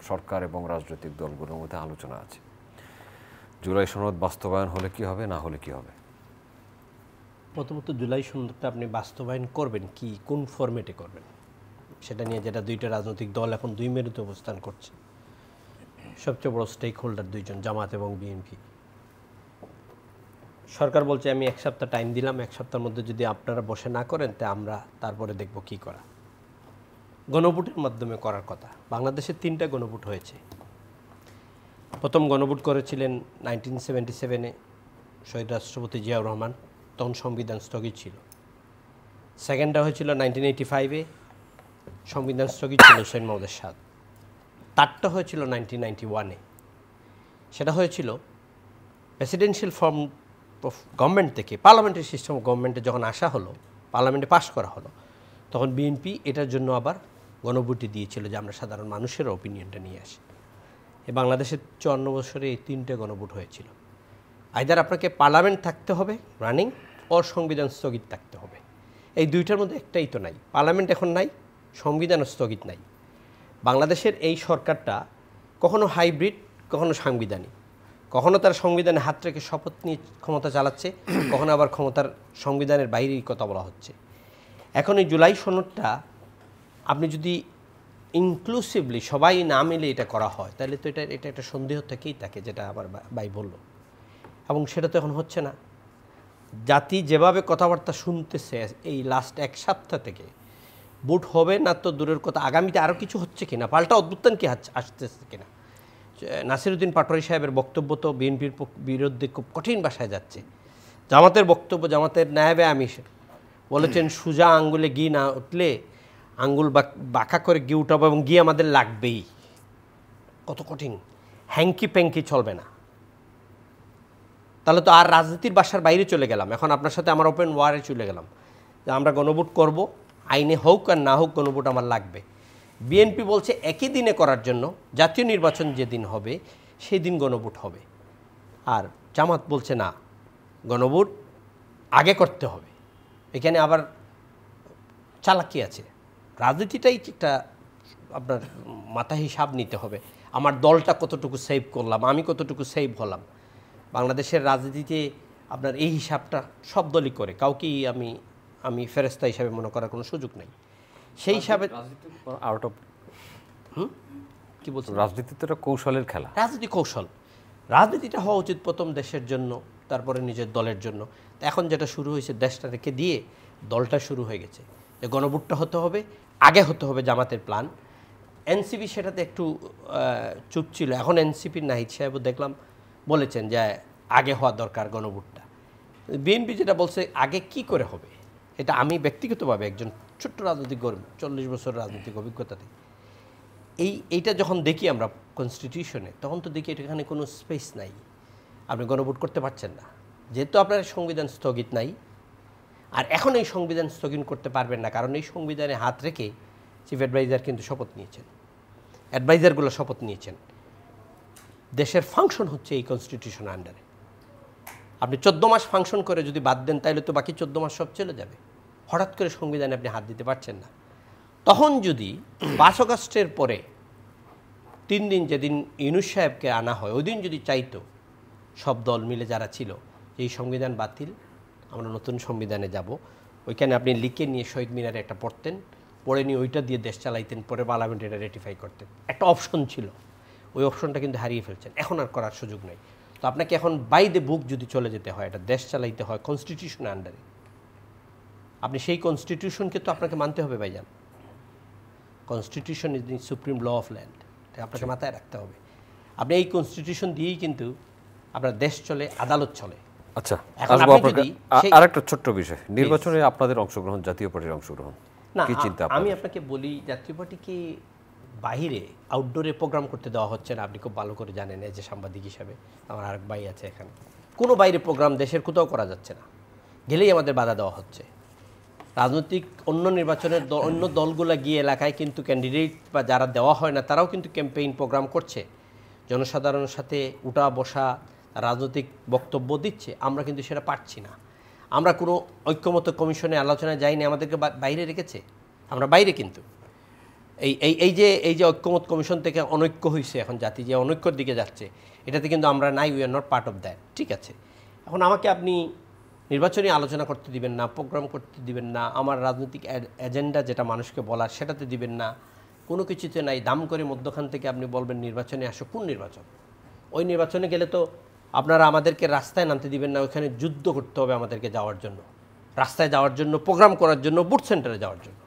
সরকার এবং রাজনৈতিক দলগুলোর মধ্যে আলোচনা আছে। জুলাই সনদ বাস্তবায়ন হলে কি হবে, না হলে কি হবে? প্রথমত জুলাই সনদটা আপনি বাস্তবায়ন করবেন কি, কোন ফরম্যাটে করবেন, সেটা নিয়ে যেটা 2টা রাজনৈতিক দল এখন 2 মেরুতে অবস্থান করছে। সবচেয়ে বড় স্টেক হোল্ডার 2জন, জামাত এবং বিএনপি। সরকার বলছে আমি 1 সপ্তাহ টাইম দিলাম, 1 সপ্তাহের মধ্যে যদি আপনারা বসে না করেন, তা আমরা তারপরে দেখব কি করা। গণভোটের মাধ্যমে করার কথা। বাংলাদেশে 3টা গণভোট হয়েছে। প্রথম গণভোট করেছিলেন 1977-এ শহীদ রাষ্ট্রপতি জিয়াউর রহমান, তখন সংবিধান স্থগিত ছিল। সেকেন্ডটা হয়েছিল 1985-এ, সংবিধান স্থগিত ছিল হুসেইন মোহাম্মদ এরশাদ। তারটা হয়েছিল 1991-এ, সেটা হয়েছিল প্রেসিডেন্সিয়াল ফর্ম অফ গভর্নমেন্ট থেকে পার্লামেন্টারি সিস্টেম অফ গভর্নমেন্টে যখন আসা হলো, পার্লামেন্টে পাস করা হলো, তখন বিএনপি এটার জন্য আবার গণভোটে দিয়েছিল যে আমরা সাধারণ মানুষের অপিনিয়নটা নিয়ে আসি। বাংলাদেশের 54 বছরে এই 3টে গণভোট হয়েছিল। আইদার আপনাকে পার্লামেন্ট থাকতে হবে রানিং, ও সংবিধান স্থগিত থাকতে হবে। এই 2টার মধ্যে একটাই তো নাই। পার্লামেন্ট এখন নাই, সংবিধানও স্থগিত নাই। বাংলাদেশের এই সরকারটা কখনো হাইব্রিড, কখনো সাংবিধানিক, কখনো তার সংবিধানে হাত রেখে শপথ নিয়ে ক্ষমতা চালাচ্ছে, কখনো আবার ক্ষমতার সংবিধানের বাইরেই কথা বলা হচ্ছে। এখন এই জুলাই সনদটা আপনি যদি ইনক্লুসিভলি সবাই না মিলে এটা করা হয় তাহলে তো এটা একটা সন্দেহ থেকেই থাকে, যেটা আমার ভাই বলল, এবং সেটা তো এখন হচ্ছে না। জাতি যেভাবে কথাবার্তা শুনতেছে এই লাস্ট এক সপ্তাহ থেকে, ভোট হবে না তো দূরের কথা, আগামীতে আরও কিছু হচ্ছে কিনা, পাল্টা অভ্যুত্থান কি আসতেছে কিনা। নাসিরউদ্দিন পাটোয়ারী সাহেবের বক্তব্য তো বিএনপির বিরুদ্ধে খুব কঠিন ভাষায় যাচ্ছে। জামাতের বক্তব্য, জামাতের নায়েবে আমির বলেছেন সোজা আঙ্গুলে ঘি না উঠলে আঙ্গুল বাঁকা করে ঘি উঠাবো এবং ঘি আমাদের লাগবেই। কত কঠিন, হ্যাঙ্কি প্যাঙ্কি চলবে না। তাহলে তো আর রাজনীতির বাসার বাইরে চলে গেলাম, এখন আপনার সাথে আমার ওপেন ওয়ারে চলে গেলাম যে আমরা গণভোট করব, আইনে হোক আর না হোক গণভোট আমার লাগবে। বিএনপি বলছে একই দিনে করার জন্য, জাতীয় নির্বাচন যেদিন হবে সেই দিন গণভোট হবে, আর জামাত বলছে না, গণভোট আগে করতে হবে। এখানে আবার চালাকি আছে। রাজনীতিটাই একটা আপনার মাথায় হিসাব নিতে হবে, আমার দলটা কতটুকু সেভ করলাম, আমি কতটুকু সেভ হলাম। বাংলাদেশের রাজনীতিতে আপনার এই হিসাবটা সব দলই করে, কাউকেই আমি ফেরেস্তা হিসাবে মনে করার কোনো সুযোগ নেই। সেই হিসাবে আউট অফ কি বলছেন, রাজনীতি তো একটা কৌশলের খেলা, রাজনীতি কৌশল। রাজনীতিটা হওয়া উচিত প্রথম দেশের জন্য, তারপরে নিজের দলের জন্য। এখন যেটা শুরু হয়েছে, দেশটা রেখে দিয়ে দলটা শুরু হয়ে গেছে, যে গণভোটটা হতে হবে, আগে হতে হবে জামাতের প্ল্যান। এনসিপি সেটাতে একটু চুপ ছিল, এখন এনসিপির নাহিদ সাহেবও দেখলাম বলেছেন যে আগে হওয়া দরকার গণভোটটা। বিএনপি যেটা বলছে আগে কি করে হবে, এটা আমি ব্যক্তিগতভাবে একজন ছোট্ট রাজনৈতিক কর্মী, 40 বছর রাজনৈতিক অভিজ্ঞতাতে এইটা যখন দেখি আমরা কনস্টিটিউশনে, তখন তো দেখি এখানে কোনো স্পেস নাই, আপনি গণভোট করতে পারছেন না, যেহেতু আপনার সংবিধান স্থগিত নাই। আর এখন এই সংবিধান স্থগিত করতে পারবেন না, কারণ এই সংবিধানে হাত রেখে চিফ অ্যাডভাইজার কিন্তু শপথ নিয়েছেন, অ্যাডভাইজারগুলো শপথ নিয়েছেন। দেশের ফাংশন হচ্ছে এই কনস্টিটিউশন আন্ডারে। আপনি 14 মাস ফাংশন করে যদি বাদ দেন, তাহলে তো বাকি 14 মাস সব চলে যাবে। হঠাৎ করে সংবিধানে আপনি হাত দিতে পারছেন না। তখন যদি 5 আগস্টের পরে 3 দিন, যেদিন ইউনূস সাহেবকে আনা হয়, ওই দিন যদি চাইতো সব দল মিলে যারা ছিল, এই সংবিধান বাতিল, আমরা নতুন সংবিধানে যাব, ওইখানে আপনি লিখে নিয়ে শহীদ মিনারে একটা পড়তেন, পড়ে নিয়ে ওইটা দিয়ে দেশ চালাইতেন, পরে পার্লামেন্টে এটা রেটিফাই করতেন, একটা অপশন ছিল। ওই অপশনটা কিন্তু হারিয়ে ফেলছেন, এখন আর করার সুযোগ নেই। তো আপনাকে এখন বাই দ্য বুক যদি চলে যেতে হয়, এটা দেশ চালাইতে হয় কনস্টিটিউশন আন্ডারে, আপনি সেই কনস্টিটিউশনকে তো আপনাকে মানতে হবে ভাইজান। Constitution is the supreme law of land, এটা আপনাকে মাথায় রাখতে হবে। আপনি এই কনস্টিটিউশন দিয়েই কিন্তু আপনার দেশ চলে, আদালত চলে। আচ্ছা, এখন আসবো আপনি আপনাকে। যদি সেই- আরেকটা ছোট্ট বিষয়, নির্বাচনে আপনাদের অংশগ্রহণ, জাতীয় পার্টির অংশগ্রহণ, না, কি চিন্তা আমি আপনাদের? আপনাকে বলি, জাতীয় পার্টিকে বাহিরে আউটডোরে প্রোগ্রাম করতে দেওয়া হচ্ছে না, আপনি খুব ভালো করে জানেন। এই যে সাংবাদিক হিসাবে আমার আরেক ভাই আছে এখানে, কোনো বাইরে প্রোগ্রাম দেশের কোথাও করা যাচ্ছে না, গেলেই আমাদের বাধা দেওয়া হচ্ছে। রাজনৈতিক অন্য নির্বাচনের অন্য দলগুলো গিয়ে এলাকায় কিন্তু ক্যান্ডিডেট বা যারা দেওয়া হয় না, তারাও কিন্তু ক্যাম্পেইন প্রোগ্রাম করছে, জনসাধারণের সাথে উঠা বসা, রাজনৈতিক বক্তব্য দিচ্ছে। আমরা কিন্তু সেটা পারছি না। আমরা কোনো ঐক্যমত কমিশনে আলোচনায় যাইনি, আমাদেরকে বাইরে রেখেছে, আমরা বাইরে। কিন্তু এই যে ঐক্যমত কমিশন থেকে অনৈক্য হয়েছে, এখন জাতি যে অনৈক্যর দিকে যাচ্ছে, এটাতে কিন্তু আমরা নাই, we are not part of that. ঠিক আছে, এখন আমাকে আপনি নির্বাচনী আলোচনা করতে দিবেন না, প্রোগ্রাম করতে দিবেন না, আমার রাজনৈতিক এজেন্ডা যেটা মানুষকে বলার সেটাতে দিবেন না, কোনো কিছুতে নাই। দাম করে মধ্যখান থেকে আপনি বলবেন নির্বাচনে আসো। কোন নির্বাচন? ওই নির্বাচনে গেলে তো আপনারা আমাদেরকে রাস্তায় নামতে দিবেন না, ওইখানে যুদ্ধ করতে হবে আমাদেরকে যাওয়ার জন্য, রাস্তায় যাওয়ার জন্য, প্রোগ্রাম করার জন্য, বুথ সেন্টারে যাওয়ার জন্য।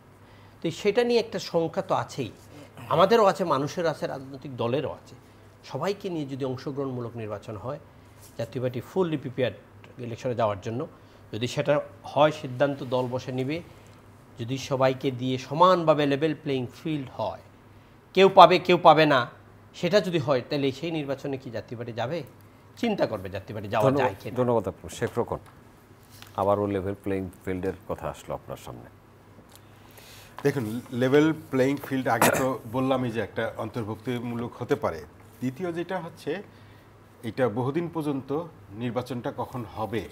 তো সেটা নিয়ে একটা সংখ্যা তো আছেই, আমাদেরও আছে, মানুষের আছে, রাজনৈতিক দলেরও আছে। সবাইকে নিয়ে যদি অংশগ্রহণমূলক নির্বাচন হয়, জাতীয় পার্টি ফুললি প্রিপেয়ার্ড ইলেকশনে যাওয়ার জন্য। যদি সেটা হয়, সিদ্ধান্ত দল বসে নিবে, যদি সবাইকে দিয়ে সমানভাবে লেভেল প্লেইং ফিল্ড হয়, কেউ পাবে কেউ পাবে না, সেটা যদি হয়, তাহলে সেই নির্বাচনে কি জাতীয় পার্টি যাবে? চিন্তা করবে জাতীয় পার্টি যাওয়া যায় কিনা। ধন্যবাদ আপনার। শেখ রোকন, আবারও লেভেল প্লেইং ফিল্ডের কথা আসলো আপনার সামনে। দেখুন, লেভেল প্লেইং ফিল্ড আগে তো বললামই যে একটা অন্তর্ভুক্তিমূলক হতে পারে। দ্বিতীয় যেটা হচ্ছে, এটা বহুদিন পর্যন্ত নির্বাচনটা কখন হবে,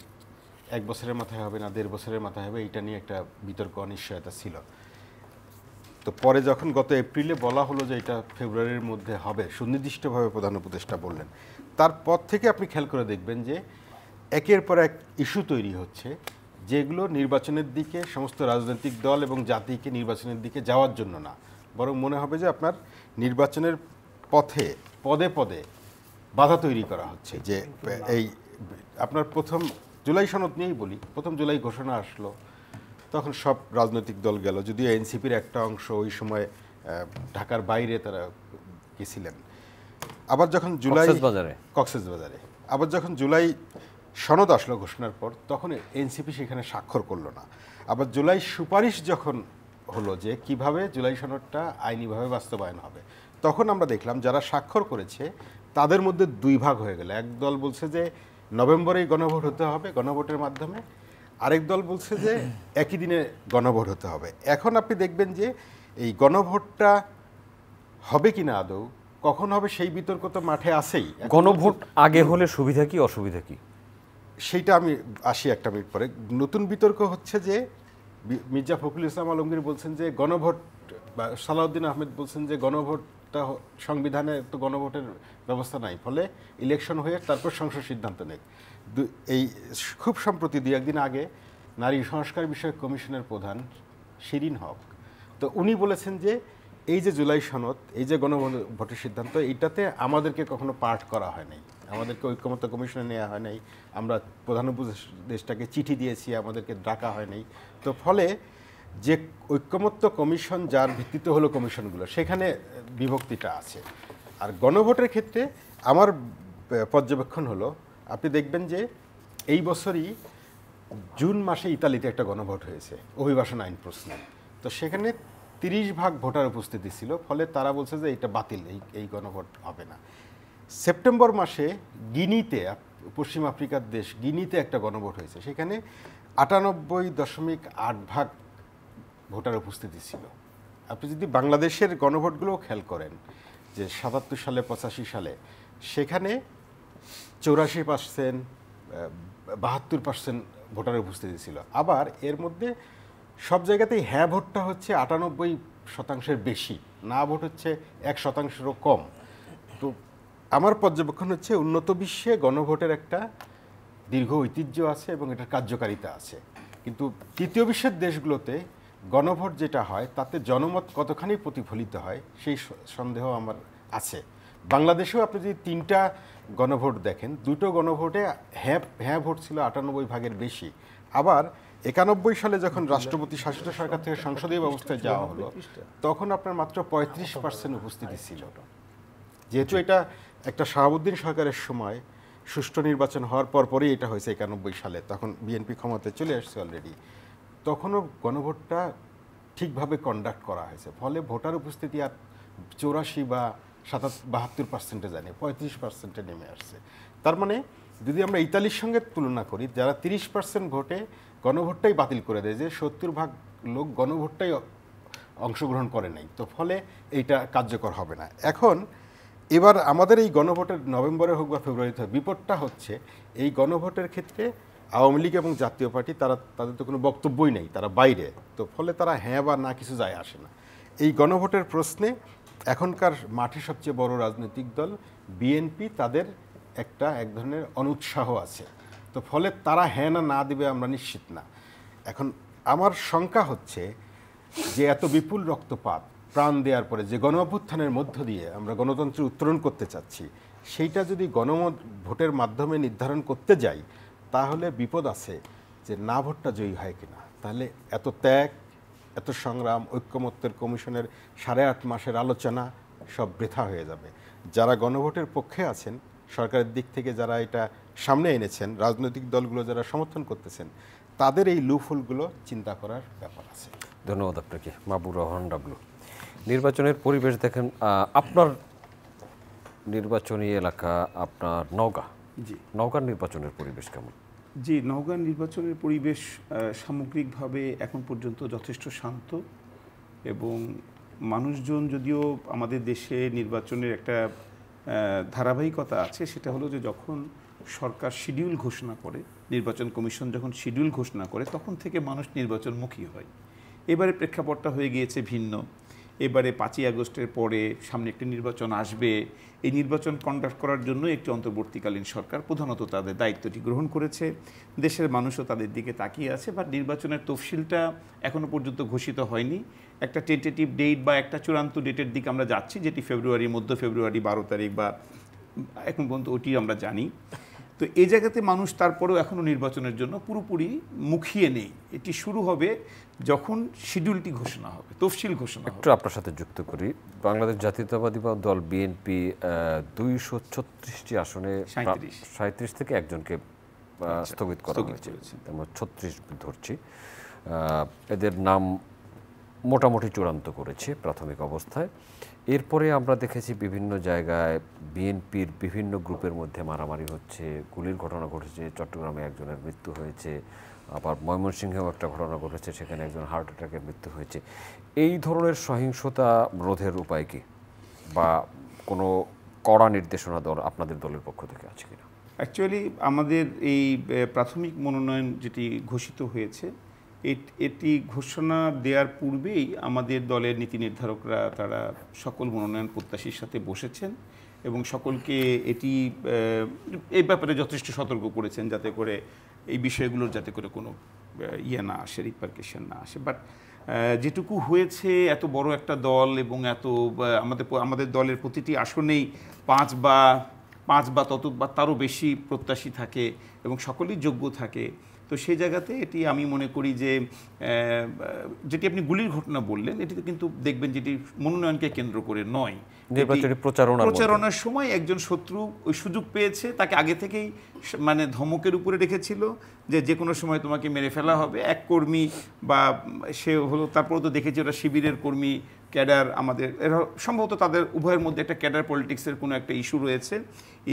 1 বছরের মাথায় হবে না 1.5 বছরের মাথায় হবে, এটা নিয়ে একটা বিতর্ক অনিশ্চয়তা ছিল। তো পরে যখন গত এপ্রিলে বলা হলো যে এটা ফেব্রুয়ারির মধ্যে হবে, সুনির্দিষ্টভাবে প্রধান উপদেষ্টা বললেন, তারপর থেকে আপনি খেয়াল করে দেখবেন যে একের পর এক ইস্যু তৈরি হচ্ছে, যেগুলো নির্বাচনের দিকে সমস্ত রাজনৈতিক দল এবং জাতিকে নির্বাচনের দিকে যাওয়ার জন্য না, বরং মনে হবে যে আপনার নির্বাচনের পথে পদে পদে বাধা তৈরি করা হচ্ছে। যে এই আপনার প্রথম জুলাই সনদ নিয়েই বলি, প্রথম জুলাই ঘোষণা আসলো, তখন সব রাজনৈতিক দল গেল, যদিও এনসিপির একটা অংশ ওই সময় ঢাকার বাইরে তারা গেছিলেন। আবার যখন জুলাই কক্সবাজারে আবার যখন জুলাই সনদ আসলো ঘোষণার পর, তখন এনসিপি সেখানে স্বাক্ষর করলো না। আবার জুলাই সুপারিশ যখন হলো যে কিভাবে জুলাই সনদটা আইনিভাবে বাস্তবায়ন হবে, তখন আমরা দেখলাম যারা স্বাক্ষর করেছে তাদের মধ্যে দুই ভাগ হয়ে গেল। এক দল বলছে যে নভেম্বরেই গণভোট হতে হবে গণভোটের মাধ্যমে, আরেক দল বলছে যে একই দিনে গণভোট হতে হবে। এখন আপনি দেখবেন যে এই গণভোটটা হবে কিনা আদৌ কখন হবে সেই বিতর্ক তো মাঠে আছেই। গণভোট আগে হলে সুবিধা কি অসুবিধা কি, সেইটা আমি আসি একটা মিনিট পরে। নতুন বিতর্ক হচ্ছে যে মির্জা ফখরুল ইসলাম আলমগীর বলছেন যে গণভোট, বা সালাউদ্দিন আহমেদ বলছেন যে গণভোটটা সংবিধানে তো গণভোটের ব্যবস্থা নাই, ফলে ইলেকশন হয়ে তারপর সংসদ সিদ্ধান্ত নেয়। এই খুব সম্প্রতি 2-1 দিন আগে নারী সংস্কার বিষয়ক কমিশনের প্রধান শিরিন হক, তো উনি বলেছেন যে এই যে জুলাই সনদ, এই যে গণভোটের সিদ্ধান্ত, এইটাতে আমাদেরকে কখনো পাঠ করা হয় নাই, আমাদেরকে ঐক্যমত্য কমিশনে নেওয়া হয় নাই, আমরা প্রধান উপদেষ্টাকে চিঠি দিয়েছি, আমাদেরকে ডাকা হয় নাই। তো ফলে যে ঐক্যমত্য কমিশন যার ভিত্তিতে হলো কমিশনগুলো, সেখানে বিভক্তিটা আছে। আর গণভোটের ক্ষেত্রে আমার পর্যবেক্ষণ হলো, আপনি দেখবেন যে এই বছরই জুন মাসে ইতালিতে একটা গণভোট হয়েছে অভিবাসন আইন প্রশ্নে, তো সেখানে 30% ভোটার উপস্থিতি ছিল, ফলে তারা বলছে যে এটা বাতিল, এই গণভোট হবে না। সেপ্টেম্বর মাসে গিনিতে, পশ্চিম আফ্রিকার দেশ গিনিতে একটা গণভোট হয়েছে, সেখানে 98.8% ভোটার উপস্থিতি ছিল। আপনি যদি বাংলাদেশের গণভোটগুলোও খেয়াল করেন, যে 77 সালে 85 সালে সেখানে 84%, 72% ভোটার উপস্থিতি ছিল। আবার এর মধ্যে সব জায়গাতেই হ্যাঁ ভোটটা হচ্ছে 98% বেশি, না ভোট হচ্ছে 1%-ও কম। তো আমার পর্যবেক্ষণ হচ্ছে উন্নত বিশ্বে গণভোটের একটা দীর্ঘ ঐতিহ্য আছে এবং এটার কার্যকারিতা আছে, কিন্তু তৃতীয় বিশ্বের দেশগুলোতে গণভোট যেটা হয় তাতে জনমত কতখানি প্রতিফলিত হয় সেই সন্দেহ আমার আছে। বাংলাদেশেও আপনি যদি 3টা গণভোট দেখেন, 2টো গণভোটে হ্যাঁ ভোট ছিল 98% বেশি। আবার 91 সালে যখন রাষ্ট্রপতি শাসিত সরকার থেকে সংসদীয় ব্যবস্থায় যাওয়া হলো, তখন আপনার মাত্র 35% উপস্থিতি ছিল। যেহেতু এটা একটা শাহাবুদ্দিন সরকারের সময় সুষ্ঠু নির্বাচন হওয়ার পরপরই এটা হয়েছে 91 সালে, তখন বিএনপি ক্ষমতায় চলে আসছে অলরেডি, তখনও গণভোটটা ঠিকভাবে কন্ডাক্ট করা হয়েছে, ফলে ভোটার উপস্থিতি আর 84 বা 72% যায়নি, 35% নেমে আসছে। তার মানে যদি আমরা ইতালির সঙ্গে তুলনা করি, যারা 30% ভোটে গণভোটটাই বাতিল করে দেয়, যে 70% লোক গণভোটটাই অংশগ্রহণ করে নাই, তো ফলে এইটা কার্যকর হবে না। এখন এবার আমাদের এই গণভোটের নভেম্বরে হোক বা ফেব্রুয়ারিতে হোক, বিপদটা হচ্ছে এই গণভোটের ক্ষেত্রে আওয়ামী লীগ এবং জাতীয় পার্টি তাদের তো কোনো বক্তব্যই নেই, তারা বাইরে, তো ফলে তারা হ্যাঁ বা না কিছু যায় আসে না। এই গণভোটের প্রশ্নে এখনকার মাঠে সবচেয়ে বড় রাজনৈতিক দল বিএনপি, তাদের এক ধরনের অনুৎসাহ আছে, তো ফলে তারা হ্যাঁ না দিবে আমরা নিশ্চিত না। এখন আমার শঙ্কা হচ্ছে যে এত বিপুল রক্তপাত, প্রাণ দেওয়ার পরে যে গণ অভ্যুত্থানের মধ্য দিয়ে আমরা গণতন্ত্রের উত্তরণ করতে চাচ্ছি, সেইটা যদি ভোটের মাধ্যমে নির্ধারণ করতে যাই, তাহলে বিপদ আছে যে না ভোটটা জয়ী হয় কিনা। তাহলে এত ত্যাগ, এত সংগ্রাম, ঐক্যমত্যের কমিশনের 8.5 মাসের আলোচনা সব বৃথা হয়ে যাবে। যারা গণভোটের পক্ষে আছেন, সরকারের দিক থেকে যারা এটা সামনে এনেছেন, রাজনৈতিক দলগুলো যারা সমর্থন করতেছেন, তাদের এই লুফুলগুলো চিন্তা করার ব্যাপার আছে। ধন্যবাদ আপনাকে মাহবুবুর রহমান ডাবলু। নির্বাচনের পরিবেশ দেখেন, আপনার নির্বাচনী এলাকা আপনার নওগাঁ, জি, নওগাঁর নির্বাচনের পরিবেশ কেমন? জি, নওগাঁ নির্বাচনের পরিবেশ সামগ্রিকভাবে এখন পর্যন্ত যথেষ্ট শান্ত, এবং মানুষজন, যদিও আমাদের দেশে নির্বাচনের একটা ধারাবাহিকতা আছে, সেটা হলো যে যখন সরকার শিডিউল ঘোষণা করে, নির্বাচন কমিশন যখন শিডিউল ঘোষণা করে, তখন থেকে মানুষ নির্বাচনমুখী হয়। এবারে প্রেক্ষাপটটা হয়ে গিয়েছে ভিন্ন। এবারে 5ই আগস্টের পরে সামনে একটি নির্বাচন আসবে, এই নির্বাচন কন্ডাক্ট করার জন্য একটি অন্তর্বর্তীকালীন সরকার প্রধানত তাদের দায়িত্বটি গ্রহণ করেছে। দেশের মানুষও তাদের দিকে তাকিয়ে আছে, বাট নির্বাচনের তফসিলটা এখনো পর্যন্ত ঘোষিত হয়নি। একটা টেন্টেটিভ ডেট বা একটা চূড়ান্ত ডেটের দিকে আমরা যাচ্ছি, যেটি মধ্য ফেব্রুয়ারি 12 তারিখ বা এখন পর্যন্ত ওটি আমরা জানি। তো এই জায়গাতে মানুষ তারপরেও এখনও নির্বাচনের জন্য পুরোপুরি মুখিয়ে নেই। এটি শুরু হবে যখন শিডিউলটি ঘোষণা হবে, তফসিল ঘোষণা হবে। একটু আপনার সাথে যুক্ত করি, বাংলাদেশ জাতীয়তাবাদী দল বিএনপি 236টি আসনে 37 থেকে একজনকে স্থগিত করা হয়েছে, আমরা 36 ধরছি। এদের নাম মোটামুটি চূড়ান্ত করেছে প্রাথমিক অবস্থায়। এরপরে আমরা দেখেছি বিভিন্ন জায়গায় বিএনপির বিভিন্ন গ্রুপের মধ্যে মারামারি হচ্ছে, গুলির ঘটনা ঘটেছে, চট্টগ্রামে একজনের মৃত্যু হয়েছে, আবার ময়মনসিংহেও একটা ঘটনা ঘটেছে, সেখানে একজন হার্ট অ্যাটাকে মৃত্যু হয়েছে। এই ধরনের সহিংসতা রোধের উপায় কি, বা কোনো কড়া নির্দেশনা আপনাদের দলের পক্ষ থেকে আছে কিনা? অ্যাকচুয়ালি আমাদের এই প্রাথমিক মনোনয়ন যেটি ঘোষিত হয়েছে, এটি ঘোষণা দেওয়ার পূর্বেই আমাদের দলের নীতি নির্ধারকরা তারা সকল মনোনয়ন প্রত্যাশীর সাথে বসেছেন এবং সকলকে এই ব্যাপারে যথেষ্ট সতর্ক করেছেন, যাতে করে এই বিষয়গুলোর যাতে করে কোনো না আসে, রিপারকেশন না আসে। বাট যেটুকু হয়েছে, এত বড় একটা দল এবং আমাদের দলের প্রতিটি আসনেই 5 বা তারও বেশি প্রত্যাশী থাকে এবং সকলেই যোগ্য থাকে। তো সেই জায়গাতে এটি আমি মনে করি যে যেটি আপনি গুলির ঘটনা বললেন, এটিতে কিন্তু দেখবেন যেটি মনোনয়নকে কেন্দ্র করে নয়, নির্বাচনী প্রচারণার সময় একজন শত্রু ওই সুযোগ পেয়েছে, তাকে আগে থেকেই মানে ধমকের উপরে রেখেছিল যে কোনো সময় তোমাকে মেরে ফেলা হবে। এক কর্মী বা সে হলো, তারপর তো দেখেছি ওরা শিবিরের কর্মী, ক্যাডার, আমাদের এরা সম্ভবত তাদের উভয়ের মধ্যে একটা ক্যাডার পলিটিক্সের কোনো একটা ইস্যু রয়েছে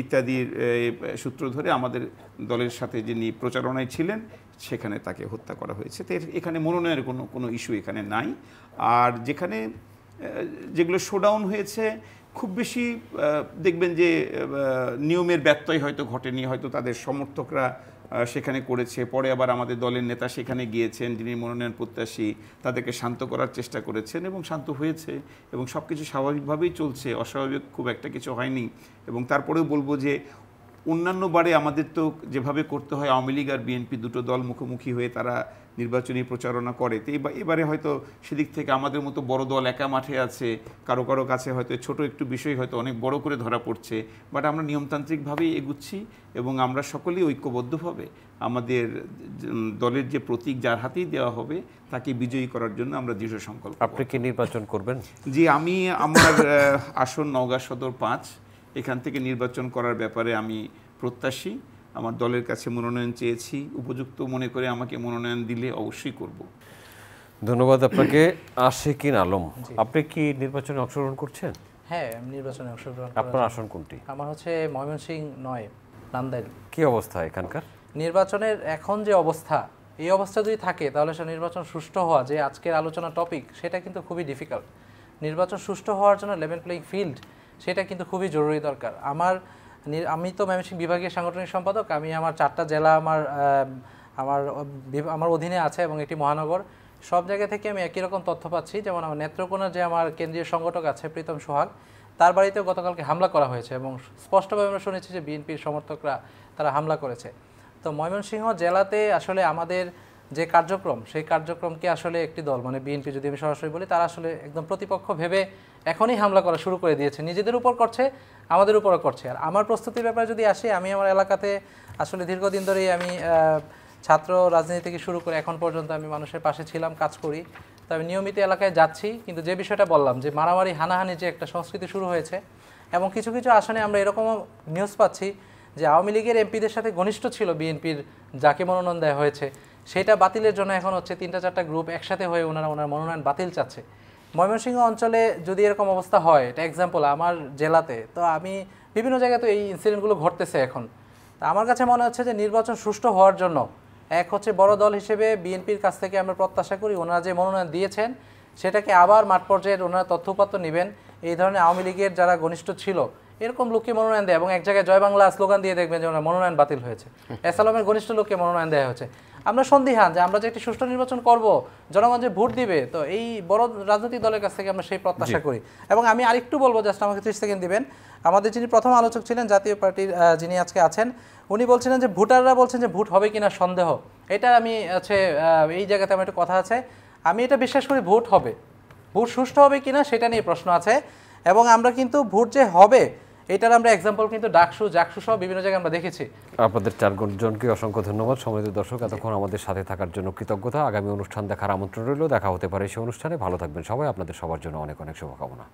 ইত্যাদির সূত্র ধরে আমাদের দলের সাথে যিনি প্রচারণায় ছিলেন সেখানে তাকে হত্যা করা হয়েছে। তো এখানে মনোনয়নের কোনো ইস্যু এখানে নাই। আর যেগুলো শোডাউন হয়েছে, খুব বেশি দেখবেন যে নিয়মের ব্যত্যয় হয়তো ঘটেনি, হয়তো তাদের সমর্থকরা সেখানে করেছে, পরে আবার আমাদের দলের নেতা সেখানে গিয়েছেন, যিনি মনোনয়ন প্রত্যাশী, তাদেরকে শান্ত করার চেষ্টা করেছেন এবং শান্ত হয়েছে এবং সব কিছু স্বাভাবিকভাবেই চলছে, অস্বাভাবিক খুব একটা কিছু হয়নি। এবং তারপরেও বলবো যে অন্যান্য বারে আমাদের তো যেভাবে করতে হয়, আওয়ামী লীগ আর বিএনপি দুটো দল মুখোমুখি হয়ে তারা নির্বাচনী প্রচারণা করে, তো এবারে হয়তো সেদিক থেকে আমাদের মতো বড় দল একা মাঠে আছে, কারো কারো কাছে হয়তো ছোট একটু বিষয় হয়তো অনেক বড় করে ধরা পড়ছে, বাট আমরা নিয়মতান্ত্রিকভাবেই এগুচ্ছি এবং আমরা সকলেই ঐক্যবদ্ধভাবে আমাদের দলের যে প্রতীক যার হাতেই দেওয়া হবে তাকে বিজয়ী করার জন্য আমরা দৃঢ় সংকল্প। আপনি কি নির্বাচন করবেন? জি, আমি আমার আসন নওগাঁ সদর 5, এখান থেকে নির্বাচন করার ব্যাপারে আমি প্রত্যাশী। আমার দলের কাছে মনোনয়ন চেয়েছি, উপযুক্ত মনে করে আমাকে মনোনয়ন দিলে অবশ্যই করব। ধন্যবাদ আপনাকে। আশিকিন আলম, আপনি কি নির্বাচনে অংশগ্রহণ করছেন? হ্যাঁ, আমি নির্বাচনে অংশগ্রহণ। আপনার আসন কোনটি? আমার হচ্ছে ময়মনসিংহ 9 নান্দাইল। কি অবস্থা এখানকার নির্বাচনের এখন যে অবস্থা, এই অবস্থা যদি থাকে তাহলে সে নির্বাচন সুষ্ঠু হওয়া, যে আজকের আলোচনা টপিক, সেটা কিন্তু খুবই ডিফিকাল্ট। নির্বাচন সুষ্ঠু হওয়ার জন্য লেভেল প্লেইং ফিল্ড, সেটা কিন্তু খুবই জরুরি দরকার। আমি তো ময়মনসিংহ বিভাগীয় সাংগঠনিক সম্পাদক। আমি আমার 4টা জেলা আমার অধীনে আছে এবং এটি মহানগর। সব জায়গা থেকে আমি একই রকম তথ্য পাচ্ছি। যেমন আমার নেত্রকোনা যে আমার কেন্দ্রীয় সংগঠক আছে প্রীতম সোহাগ, তার বাড়িতেও গতকালকে হামলা করা হয়েছে এবং স্পষ্টভাবে আমরা শুনেছি যে বিএনপির সমর্থকরা তারা হামলা করেছে। তো ময়মনসিংহ জেলাতে আসলে আমাদের যে কার্যক্রম, সেই কার্যক্রমকে আসলে একটি দল, মানে বিএনপি যদি আমি সরাসরি বলি, তারা আসলে একদম প্রতিপক্ষ ভেবে এখনই হামলা করা শুরু করে দিয়েছে, নিজেদের উপর করছে, আমাদের উপরও করছে। আর আমার প্রস্তুতির ব্যাপারে যদি আসি, আমি আমার এলাকাতে আসলে দীর্ঘদিন ধরেই আমি ছাত্র রাজনীতি থেকে শুরু করে এখন পর্যন্ত আমি মানুষের পাশে ছিলাম, কাজ করি। তো আমি নিয়মিত এলাকায় যাচ্ছি, কিন্তু যে বিষয়টা বললাম যে মারামারি হানাহানি যে একটা সংস্কৃতি শুরু হয়েছে এবং কিছু কিছু আসনে আমরা এরকমও নিউজ পাচ্ছি যে আওয়ামী লীগের এমপিদের সাথে ঘনিষ্ঠ ছিল বিএনপির যাকে মনোনয়ন দেওয়া হয়েছে, সেটা বাতিলের জন্য এখন হচ্ছে 3-4টা গ্রুপ একসাথে হয়ে ওনার মনোনয়ন বাতিল চাচ্ছে। ময়মনসিংহ অঞ্চলে যদি এরকম অবস্থা হয়, এটা এক্সাম্পল আমার জেলাতে, তো আমি বিভিন্ন জায়গায় তো এই ইনসিডেন্টগুলো ঘটতেছে এখন। তা আমার কাছে মনে হচ্ছে যে নির্বাচন সুষ্ঠু হওয়ার জন্য এক হচ্ছে বড় দল হিসেবে বিএনপির কাছ থেকে আমরা প্রত্যাশা করি ওনারা যে মনোনয়ন দিয়েছেন সেটাকে আবার মাঠ পর্যায়ে ওনারা তথ্যপত্র নেবেন। এই ধরনের আওয়ামী লীগের যারা ঘনিষ্ঠ ছিল এরকম লোককে মনোনয়ন দেয় এবং এক জায়গায় জয় বাংলা স্লোগান দিয়ে দেখবেন যে ওনার মনোনয়ন বাতিল হয়েছে, এসালামের ঘনিষ্ঠ লোককে মনোনয়ন দেওয়া হয়েছে। আমরা সন্দিহান যে আমরা যে একটি সুষ্ঠু নির্বাচন করব, জনগণ যে ভোট দিবে, তো এই বড় রাজনৈতিক দলের কাছ থেকে আমরা সেই প্রত্যাশা করি। এবং আমি আরেকটু বলবো, জাস্ট আমাকে 30 সেকেন্ড দিবেন। আমাদের যিনি প্রথম আলোচক ছিলেন জাতীয় পার্টির যিনি আজকে আছেন, উনি বলছিলেন যে ভোটাররা বলছেন যে ভোট হবে কিনা সন্দেহ। এটা আমি এই জায়গাতে আমার একটু কথা আছে। আমি এটা বিশ্বাস করি ভোট হবে, ভোট সুষ্ঠু হবে কিনা সেটা নিয়ে প্রশ্ন আছে। এবং আমরা কিন্তু ভোট যে হবে এটার আমরা এক্সাম্পল কিন্তু জাকসু সহ বিভিন্ন জায়গায় আমরা দেখেছি। আপনাদের 4 জনকে অসংখ্য ধন্যবাদ। সম্মানিত দর্শক, এতক্ষণ আমাদের সাথে থাকার জন্য কৃতজ্ঞতা। আগামী অনুষ্ঠান দেখার আমন্ত্রণ রইল। দেখা হতে পারে সেই অনুষ্ঠানে। ভালো থাকবেন সবাই। আপনাদের সবার জন্য অনেক অনেক শুভকামনা।